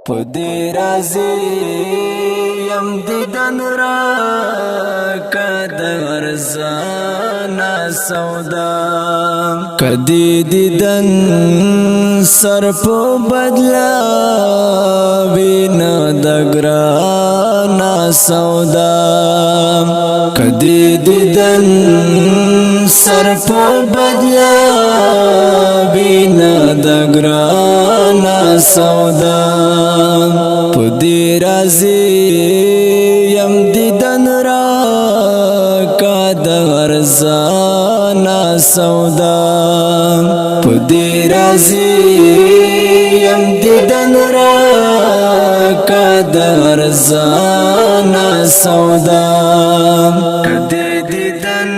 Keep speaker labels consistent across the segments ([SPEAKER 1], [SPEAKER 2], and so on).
[SPEAKER 1] پدی رازی یم دیدن را کدر زانا سودا کدی دیدن سر پو بدلا وین دگرانا سودا کدی دیدن سر پو بدلا وین دگرانا سودا پدی رازی یم دیدن را کدر زانا سودا پدی رازی یم دیدن را کدر زانا سودا کدی دیدن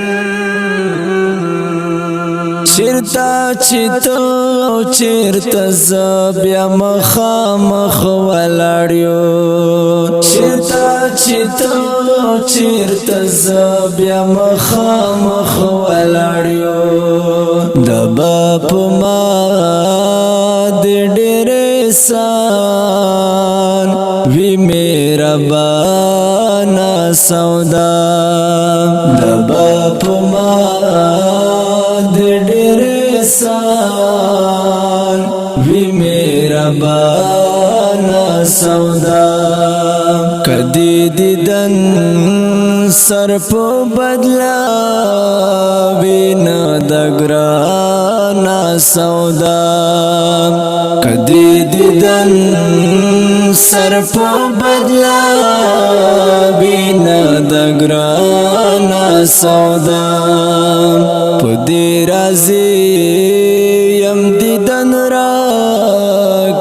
[SPEAKER 1] چرتا چیتو چرتا زبیا مخامخ ولاړیو چرتا چیتو چرتا زبیا مخامخ ولاړیو دبا پما د ډېر سان وی میرا بانا سودا دبا پما د ډېر سان وی میرا بانا سودا کدی دیدن سر پو بدلا وین دگرانا سودا کدی دیدن سر پو بدلا وین دگرانا سودا پدی رازی یم دیدن را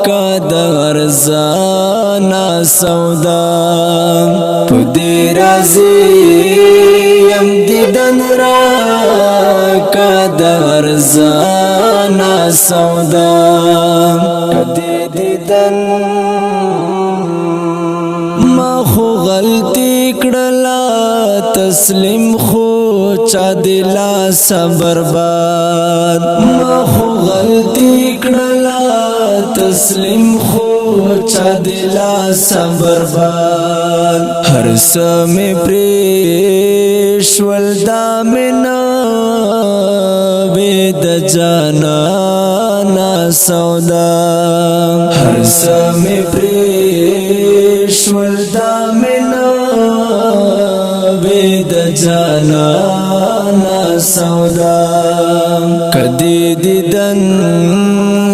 [SPEAKER 1] کدر زانا سودا پدی رازی یم دیدن را کدر زانا سودا کدی دیدن ما خو غلطی کړلا تسلیم خو چا دلا صبر باد ما خو غلطی کړلا تسلیم خو چا دلا صبر باد هر سم پریشول دامنا بيد جانا سودا هر سم پریشول دامنا بيد جانا سودا کدی دیدن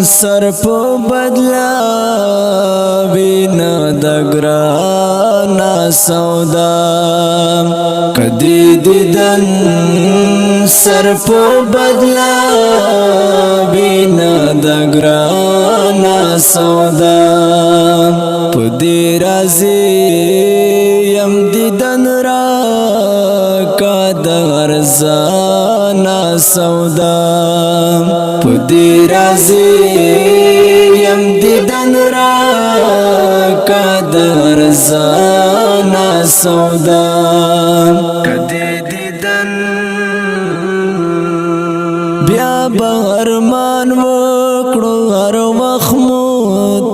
[SPEAKER 1] سر پو بدلا وین دگرانا سودا کدی دیدن سر پو بدلا وین دگرانا سودا پدی رازی یم دیدن را کدر زانا سودا پدی رازی یم دیدن را کدر زانا سودا کدی دیدن بیا بهرمان وکړو هر وخت مو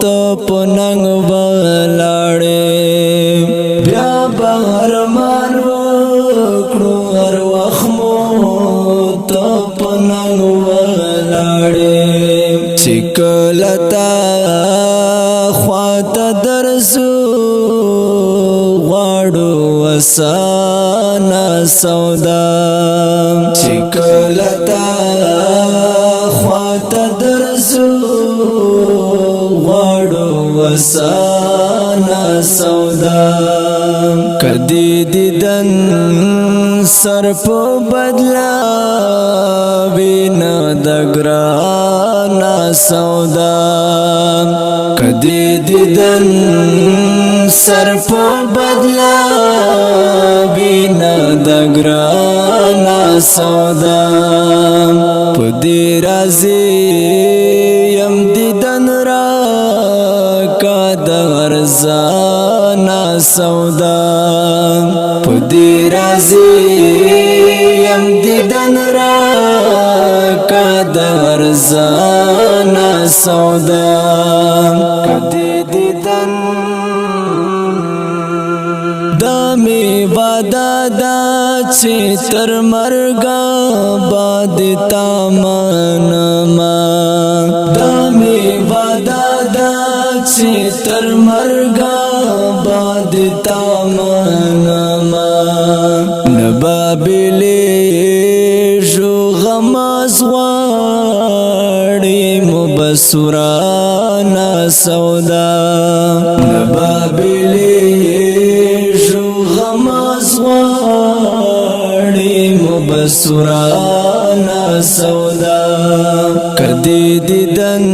[SPEAKER 1] ته پننګ ولاړې بیا بهرمان وکړو هر وخت مو ته پننګ ولاړې چکلتا خواته درسو غواړو وسانا سودا چکلتا خواته درسو غواړو وسانا سودا کدی دیدن سر پو بدلا وین دگرانا سودا کدی دیدن سر پو بدلا وین دگرانا سودا پدی رازی یم دیدن را کدر زانا سودا پدی رازی یم دیدن را کدر زانا سودا کدی دیدن دامی وعدا دا چه تر مرگا باد تامنما دامی وعدا دا چه تر مرگا باد تامنما نبابلی جو غماز غواړي مبصرانا سودا نبابلی جو غماز غواړي مبصرانا سودا کدی دیدن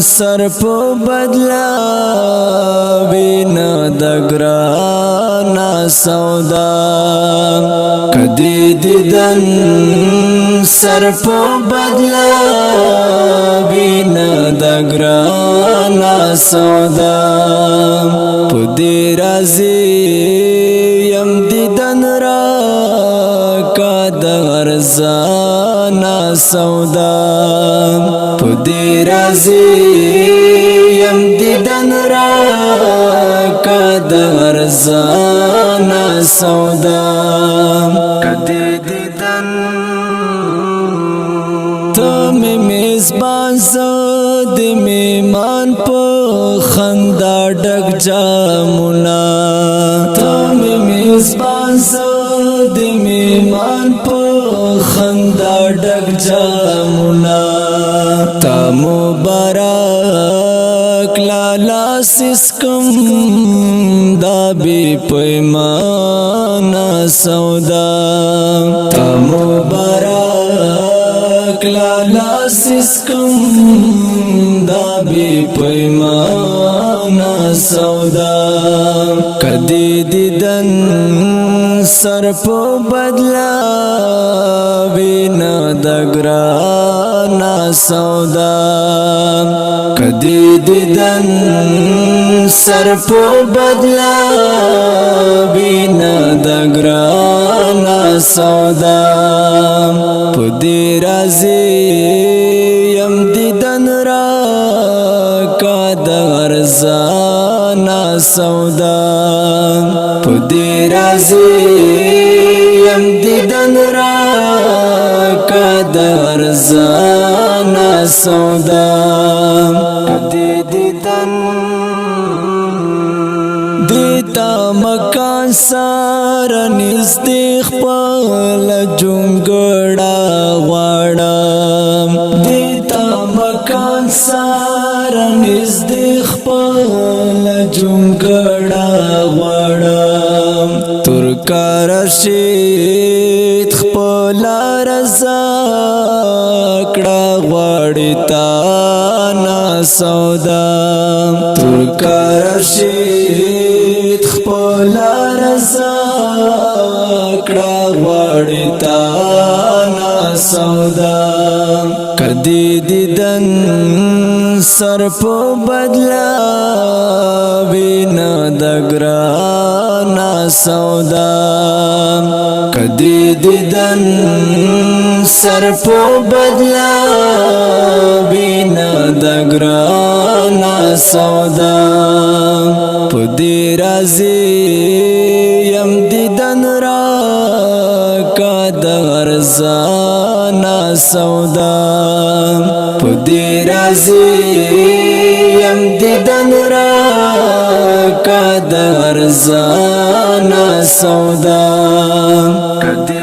[SPEAKER 1] سر په بدلا وینا دګرانا سودا کدی دیدن سر په بدلا وینا دګرانا سودا پدی رازی یم دیدن را کا درزانا سودا پدی رازی یم دیدن را کا درزانا سودا کدی دیدن تمی میزبان زد میمان پا خندا ڈک جامونا تمی میزبان زد میمان پا خندا ڈک جامونا تا مبارک لالا سسکم دا بی پیمانا سودا تا مبارک لالا سسکم دا بی پیمانا سودا کدی دیدن سر په بدلا وینا دګرانا سودا کدی دیدن سر په بدلا وینا دګرانا سودا پدی رازی یم دیدن را کا درزانا سودا پدی رازی یم دیدن را کا درزانا سودا کدی دیدن دیتا مکان سارا نزدیک پال جونگڑا غواړم دیتا مکان سارا نزدیک پال جونگڑا غواړم ترکا رشید خپلا رضا کړه غواړي تا نا سودا ترکا رشید خپلا رضا کړه غواړي تا نا سودا کدی دیدن سر په بدلا وینا دګرانا سودا کدی دیدن سر په بدلا وینا دګرانا سودا پدی رازی یم دیدن را کا درزانا سودا پدی رازی یم دیدن را کا درزانا سودا کدی